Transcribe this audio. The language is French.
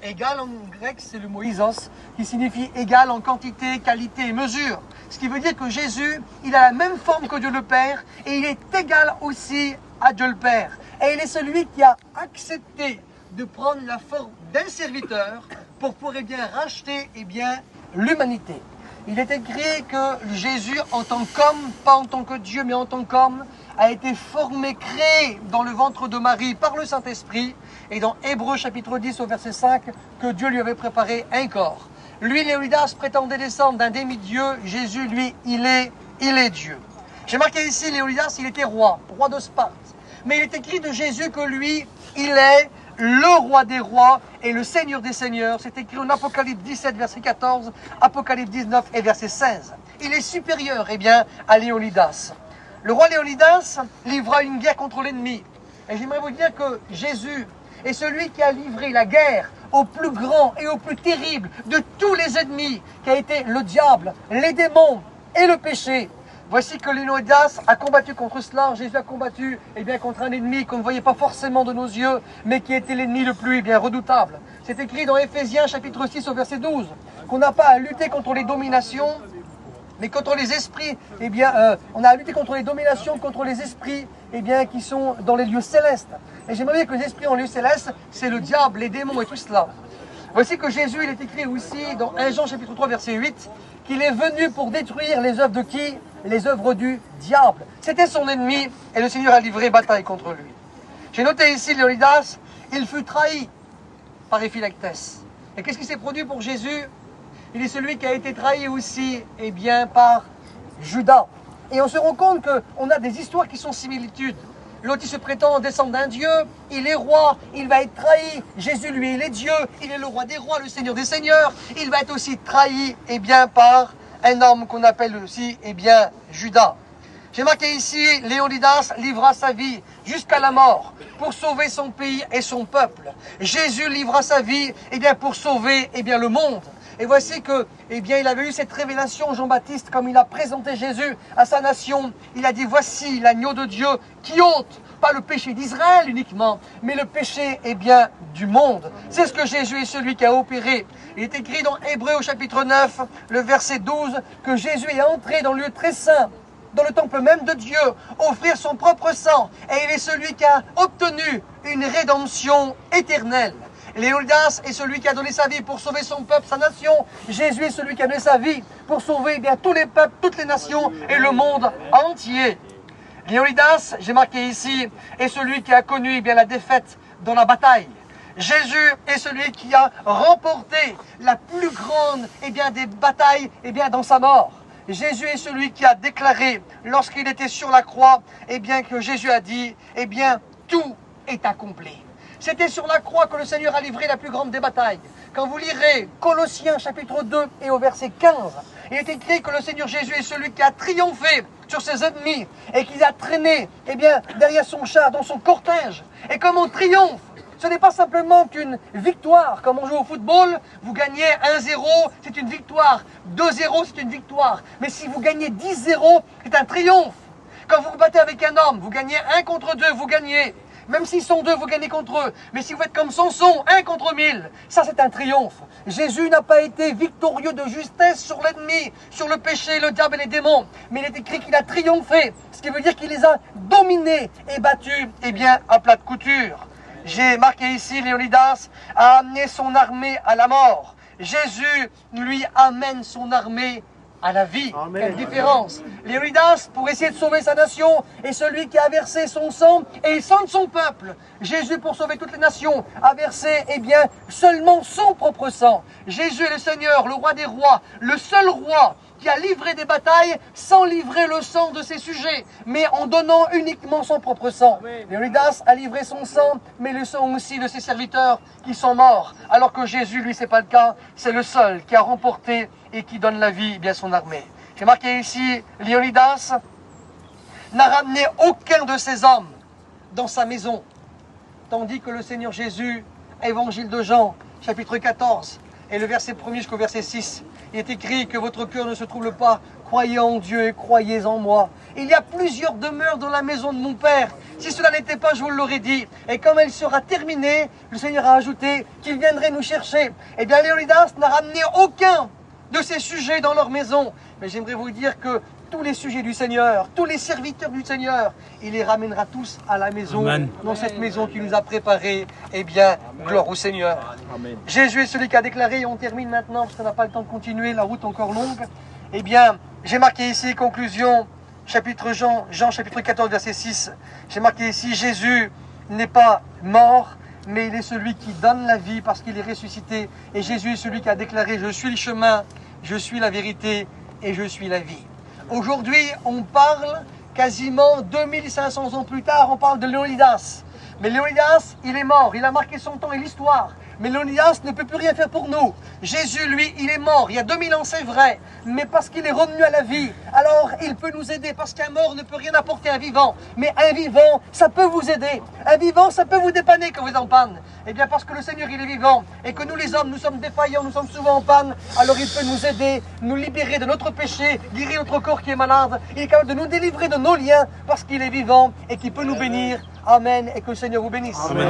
Égal en grec, c'est le mot isos, qui signifie égal en quantité, qualité et mesure. Ce qui veut dire que Jésus, il a la même forme que Dieu le Père et il est égal aussi à Dieu le Père. Et il est celui qui a accepté de prendre la forme d'un serviteur pour pouvoir racheter l'humanité. Il est écrit que Jésus, en tant qu'homme, pas en tant que Dieu, mais en tant qu'homme, a été formé, créé dans le ventre de Marie par le Saint-Esprit. Et dans Hébreux chapitre 10 au verset 5, que Dieu lui avait préparé un corps. Lui, Léonidas, prétendait descendre d'un demi-dieu. Jésus, lui, il est Dieu. J'ai marqué ici, Léonidas, il était roi de Sparte. Mais il est écrit de Jésus que lui, il est le roi des rois et le seigneur des seigneurs. C'est écrit en Apocalypse 17, verset 14, Apocalypse 19 et verset 16. Il est supérieur, à Léonidas. Le roi Léonidas livra une guerre contre l'ennemi. Et j'aimerais vous dire que Jésus est celui qui a livré la guerre au plus grand et au plus terrible de tous les ennemis, qui a été le diable, les démons et le péché. Voici que Léonidas a combattu contre cela. Jésus a combattu contre un ennemi qu'on ne voyait pas forcément de nos yeux, mais qui était l'ennemi le plus redoutable. C'est écrit dans Éphésiens chapitre 6 au verset 12, qu'on n'a pas à lutter contre les dominations, mais contre les esprits. On a à lutter contre les dominations, contre les esprits qui sont dans les lieux célestes. Et j'aimerais bien que les esprits en lieu céleste, c'est le diable, les démons et tout cela. Voici que Jésus, il est écrit aussi dans 1 Jean chapitre 3 verset 8, qu'il est venu pour détruire les œuvres de qui? Les œuvres du diable. C'était son ennemi et le Seigneur a livré bataille contre lui. J'ai noté ici, Léonidas, il fut trahi par Éphilactès. Et qu'est-ce qui s'est produit pour Jésus? Il est celui qui a été trahi aussi par Judas. Et on se rend compte qu'on a des histoires qui sont similitudes. L'autre, il se prétend descendre d'un Dieu, il est roi, il va être trahi. Jésus, lui, il est Dieu, il est le roi des rois, le Seigneur des seigneurs. Il va être aussi trahi par un homme qu'on appelle aussi Judas. J'ai marqué ici, Léonidas livra sa vie jusqu'à la mort pour sauver son pays et son peuple. Jésus livra sa vie pour sauver le monde. Et voici que, il avait eu cette révélation, Jean-Baptiste, comme il a présenté Jésus à sa nation. Il a dit, voici l'agneau de Dieu qui ôte, pas le péché d'Israël uniquement, mais le péché, du monde. C'est ce que Jésus est celui qui a opéré. Il est écrit dans Hébreux au chapitre 9, le verset 12, que Jésus est entré dans le lieu très saint, dans le temple même de Dieu, offrir son propre sang. Et il est celui qui a obtenu une rédemption éternelle. Léonidas est celui qui a donné sa vie pour sauver son peuple, sa nation. Jésus est celui qui a donné sa vie pour sauver tous les peuples, toutes les nations et le monde entier. Léonidas, j'ai marqué ici, est celui qui a connu la défaite dans la bataille. Jésus est celui qui a remporté la plus grande des batailles dans sa mort. Jésus est celui qui a déclaré, lorsqu'il était sur la croix, que Jésus a dit, tout est accompli. C'était sur la croix que le Seigneur a livré la plus grande des batailles. Quand vous lirez Colossiens chapitre 2 et au verset 15, il est écrit que le Seigneur Jésus est celui qui a triomphé sur ses ennemis et qui a traîné derrière son char dans son cortège. Et comme on triomphe, ce n'est pas simplement qu'une victoire. Comme on joue au football, vous gagnez 1-0, c'est une victoire. 2-0, c'est une victoire. Mais si vous gagnez 10-0, c'est un triomphe. Quand vous vous battez avec un homme, vous gagnez 1 contre 2, vous gagnez. Même s'ils sont 2, vous gagnez contre eux. Mais si vous êtes comme Samson, 1 contre 1000, ça c'est un triomphe. Jésus n'a pas été victorieux de justesse sur l'ennemi, sur le péché, le diable et les démons. Mais il est écrit qu'il a triomphé. Ce qui veut dire qu'il les a dominés et battus, à plat de couture. J'ai marqué ici, Léonidas a amené son armée à la mort. Jésus, lui, amène son armée à la vie. Amen. Quelle différence. Léonidas, pour essayer de sauver sa nation, est celui qui a versé son sang et le sang de son peuple. Jésus, pour sauver toutes les nations, a versé, seulement son propre sang. Jésus est le Seigneur, le roi des rois, le seul roi qui a livré des batailles sans livrer le sang de ses sujets, mais en donnant uniquement son propre sang. Léonidas a livré son sang, mais le sang aussi de ses serviteurs qui sont morts. Alors que Jésus, lui, c'est pas le cas. C'est le seul qui a remporté et qui donne la vie, son armée. J'ai marqué ici, Léonidas n'a ramené aucun de ses hommes dans sa maison, tandis que le Seigneur Jésus, Évangile de Jean, chapitre 14, et le verset 1er jusqu'au verset 6, il est écrit que votre cœur ne se trouble pas croyez en Dieu et croyez en moi. Il y a plusieurs demeures dans la maison de mon Père. Si cela n'était pas, je vous l'aurais dit. Et comme elle sera terminée, le Seigneur a ajouté qu'il viendrait nous chercher. Eh bien, Léonidas n'a ramené aucun de ces sujets dans leur maison. Mais j'aimerais vous dire que tous les sujets du Seigneur, tous les serviteurs du Seigneur, il les ramènera tous à la maison, Amen. Dans cette maison qu'il nous a préparée. Eh bien, gloire au Seigneur. Amen. Jésus est celui qui a déclaré, et on termine maintenant parce qu'on n'a pas le temps de continuer, la route est encore longue. Eh bien, j'ai marqué ici, conclusion, chapitre Jean chapitre 14, verset 6. J'ai marqué ici, Jésus n'est pas mort, mais il est celui qui donne la vie parce qu'il est ressuscité. Et Jésus est celui qui a déclaré, je suis le chemin, je suis la vérité et je suis la vie. Aujourd'hui, on parle quasiment 2500 ans plus tard, on parle de Léonidas. Mais Léonidas, il est mort, il a marqué son temps et l'histoire. Mais Léonidas ne peut plus rien faire pour nous. Jésus, lui, il est mort. Il y a 2000 ans, c'est vrai. Mais parce qu'il est revenu à la vie, alors il peut nous aider. Parce qu'un mort ne peut rien apporter à un vivant. Mais un vivant, ça peut vous aider. Un vivant, ça peut vous dépanner quand vous êtes en panne. Eh bien, parce que le Seigneur, il est vivant. Et que nous, les hommes, nous sommes défaillants, nous sommes souvent en panne. Alors il peut nous aider, nous libérer de notre péché, guérir notre corps qui est malade. Il est capable de nous délivrer de nos liens parce qu'il est vivant et qu'il peut nous bénir. Amen. Et que le Seigneur vous bénisse. Amen.